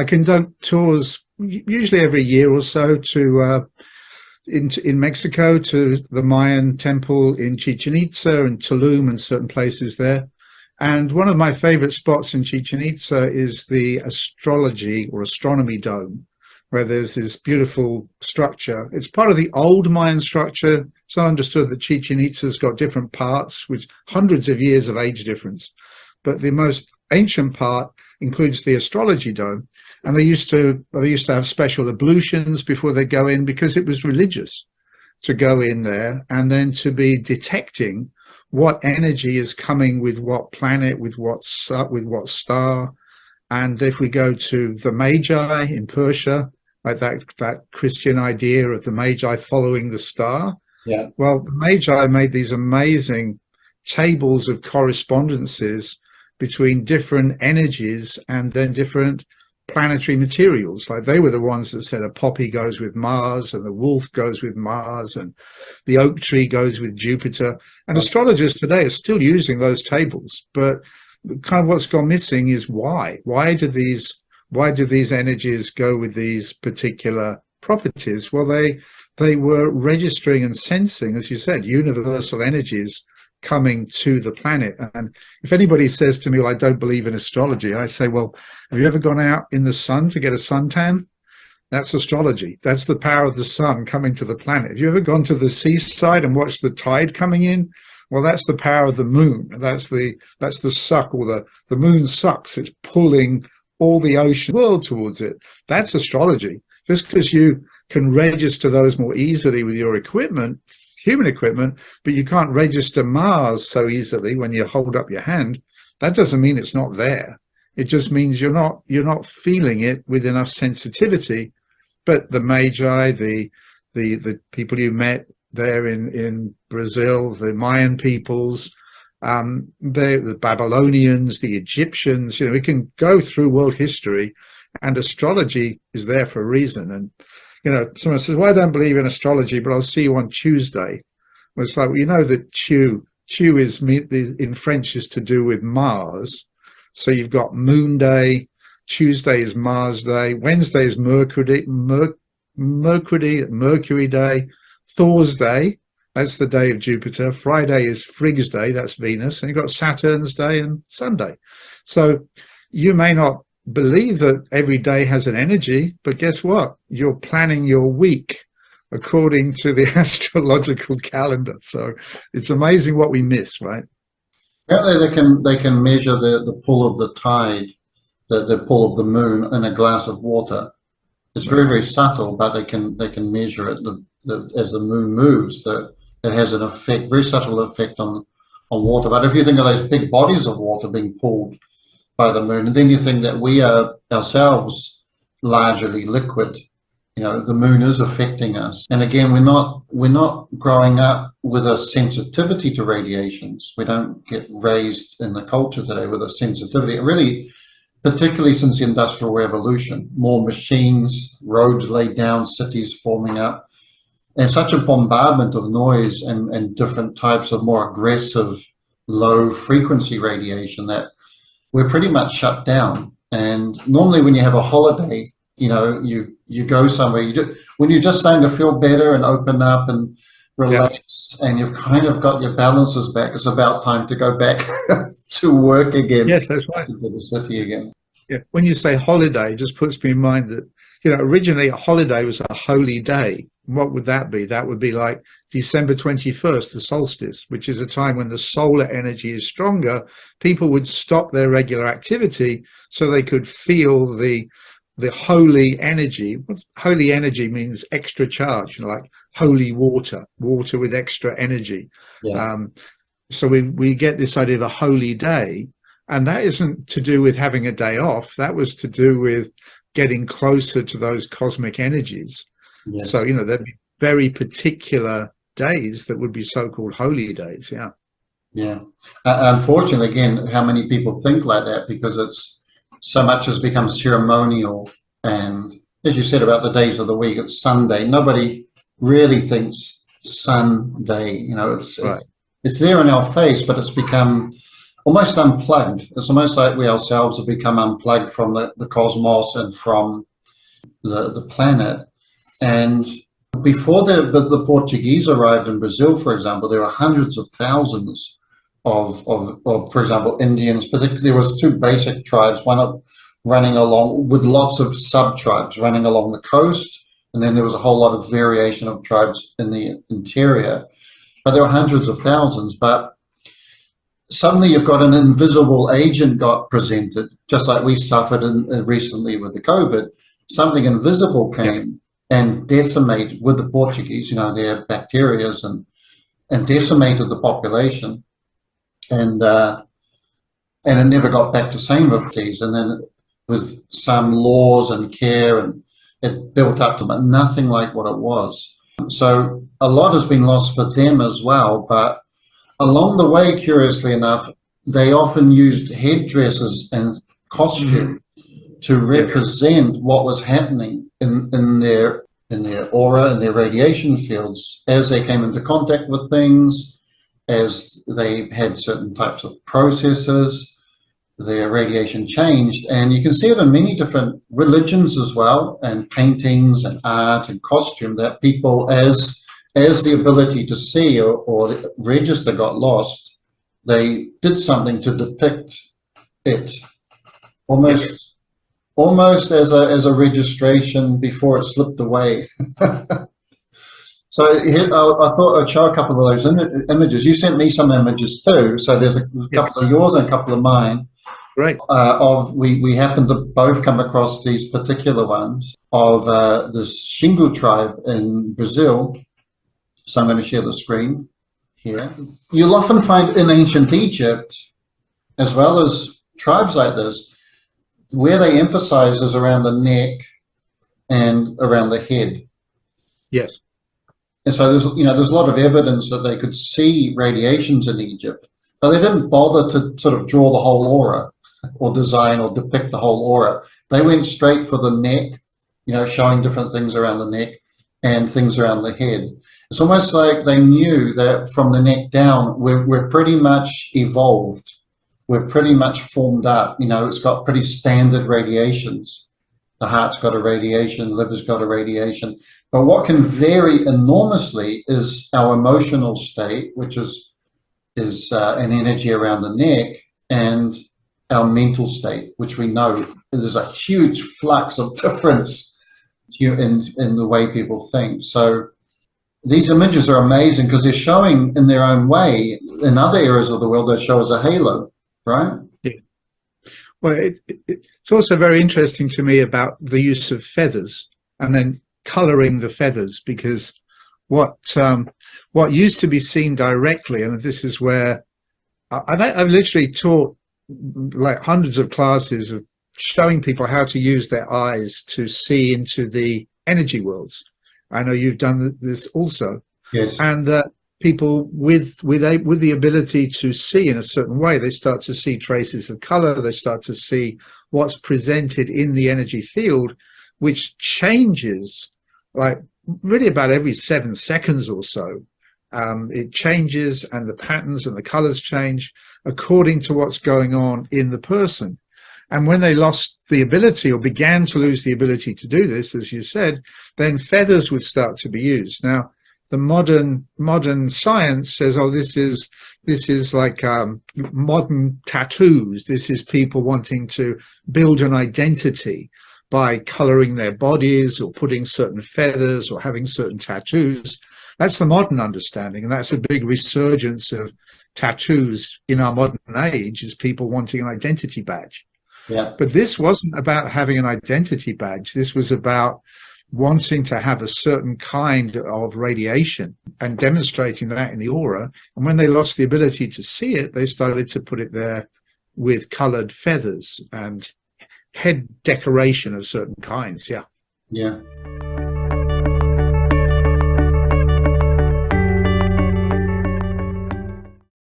I conduct tours usually every year or so to in Mexico, to the Mayan temple in Chichen Itza and Tulum and certain places there. And one of my favorite spots in Chichen Itza is the Astrology or Astronomy Dome, where there's this beautiful structure. It's part of the old Mayan structure. It's not understood that Chichen Itza's got different parts with hundreds of years of age difference. But the most ancient part includes the Astrology Dome. And they used to have special ablutions before they go in, because it was religious to go in there and then to be detecting what energy is coming with what planet, with what star. And if we go to the Magi in Persia, like that Christian idea of the Magi following the star. Yeah. Well, the Magi made these amazing tables of correspondences between different energies and then different planetary materials. Like they were the ones that said a poppy goes with Mars and the wolf goes with Mars and the oak tree goes with Jupiter. And astrologers today are still using those tables, but kind of what's gone missing is why do these energies go with these particular properties? Well, they were registering and sensing, as you said, universal energies coming to the planet. And if anybody says to me, well, I don't believe in astrology, I say, well, have you ever gone out in the sun to get a suntan? That's astrology. That's the power of the sun coming to the planet. Have you ever gone to the seaside and watched the tide coming in? Well, that's the power of the moon. That's the suck, or the moon sucks. It's pulling all the ocean world towards it. That's astrology. Just because you can register those more easily with your equipment, human equipment, but you can't register Mars so easily when you hold up your hand, that doesn't mean it's not there. It just means you're not feeling it with enough sensitivity. But the Magi, the people you met there in Brazil, the Mayan peoples, the Babylonians, the Egyptians, we can go through world history, and astrology is there for a reason. And someone says, well, I don't believe in astrology, but I'll see you on Tuesday. Well, it's like, well, that Chu is, in French, is to do with Mars. So you've got Moon Day, Tuesday is Mars Day, Wednesday is Mercury Day, Thor's Day, that's the day of Jupiter, Friday is Frigg's Day, that's Venus, and you've got Saturn's Day and Sunday. So you may not believe that every day has an energy, but guess what? You're planning your week according to the astrological calendar. So it's amazing what we miss, right? Apparently they can measure the pull of the tide, the pull of the moon in a glass of water. It's very, very subtle, but they can measure it as the moon moves. That it has an effect, very subtle effect on water. But if you think of those big bodies of water being pulled by the moon, and then you think that we are ourselves largely liquid, the moon is affecting us. And again, we're not growing up with a sensitivity to radiations. We don't get raised in the culture today with a sensitivity. It really, particularly since the Industrial Revolution, more machines, roads laid down, cities forming up, and such a bombardment of noise and different types of more aggressive, low frequency radiation that we're pretty much shut down. And normally when you have a holiday, you go somewhere, when you're just starting to feel better and open up and relax, and you've kind of got your balances back, it's about time to go back to work again. Yes, that's right. To the city again. Yeah. When you say holiday, it just puts me in mind that, originally a holiday was a holy day. What would that be? That would be like December 21st, the solstice, which is a time when the solar energy is stronger. People would stop their regular activity so they could feel the holy energy. Holy energy means extra charge, like holy water with extra energy. Yeah. So we get this idea of a holy day, and that isn't to do with having a day off. That was to do with getting closer to those cosmic energies. Yes. So, there'd be very particular days that would be so-called holy days. Yeah. Yeah. Unfortunately, again, how many people think like that, because it's so much has become ceremonial. And as you said about the days of the week, it's Sunday. Nobody really thinks Sunday. It's there in our face, but it's become almost unplugged. It's almost like we ourselves have become unplugged from the cosmos and from the planet. And before the Portuguese arrived in Brazil, for example, there were hundreds of thousands of for example, Indians. Particularly, there was two basic tribes, one running along with lots of sub-tribes running along the coast, and then there was a whole lot of variation of tribes in the interior. But there were hundreds of thousands. But suddenly you've got an invisible agent got presented, just like we suffered recently with the COVID. Something invisible came and decimated with the Portuguese, you know, their bacterias, and decimated the population. And it never got back to same with these. And then with some laws and care, and it built up to, but nothing like what it was. So a lot has been lost for them as well. But along the way, curiously enough, they often used headdresses and costume to represent what was happening in their aura and their radiation fields as they came into contact with things, as they had certain types of processes, their radiation changed. And you can see it in many different religions as well, and paintings and art and costume, that people, as the ability to see or register got lost, they did something to depict it, almost as a registration before it slipped away. So here, I thought I'd show a couple of those images. You sent me some images too. So there's a couple of yours and a couple of mine. Right. We happen to both come across these particular ones of this Xingu tribe in Brazil. So I'm going to share the screen here. You'll often find in ancient Egypt, as well as tribes like this, where they emphasize is around the neck and around the head. Yes. And so there's a lot of evidence that they could see radiations in Egypt, but they didn't bother to sort of draw the whole aura or design or depict the whole aura. They went straight for the neck, you know, showing different things around the neck and things around the head. It's almost like they knew that from the neck down, we're pretty much evolved. We're pretty much formed up. You know, it's got pretty standard radiations. The heart's got a radiation, liver's got a radiation. But what can vary enormously is our emotional state, which is an energy around the neck, and our mental state, which we know there's a huge flux of difference in the way people think. So these images are amazing because they're showing in their own way. In other areas of the world, they show as a halo, right? Yeah. Well, it's also very interesting to me about the use of feathers and then coloring the feathers, because what used to be seen directly, and this is where I've literally taught like hundreds of classes of showing people how to use their eyes to see into the energy worlds. I know you've done this also. Yes. And that people with the ability to see in a certain way, they start to see traces of color, they start to see what's presented in the energy field, which changes like really about every 7 seconds or so. It changes, and the patterns and the colors change according to what's going on in the person. And when they lost the ability or began to lose the ability to do this, as you said, then feathers would start to be used. Now, the modern science says, oh, this is like modern tattoos. This is people wanting to build an identity by coloring their bodies or putting certain feathers or having certain tattoos. That's the modern understanding, and that's a big resurgence of tattoos in our modern age, is people wanting an identity badge. Yeah. But this wasn't about having an identity badge. This was about wanting to have a certain kind of radiation and demonstrating that in the aura. And when they lost the ability to see it, they started to put it there with colored feathers and head decoration of certain kinds. Yeah. Yeah.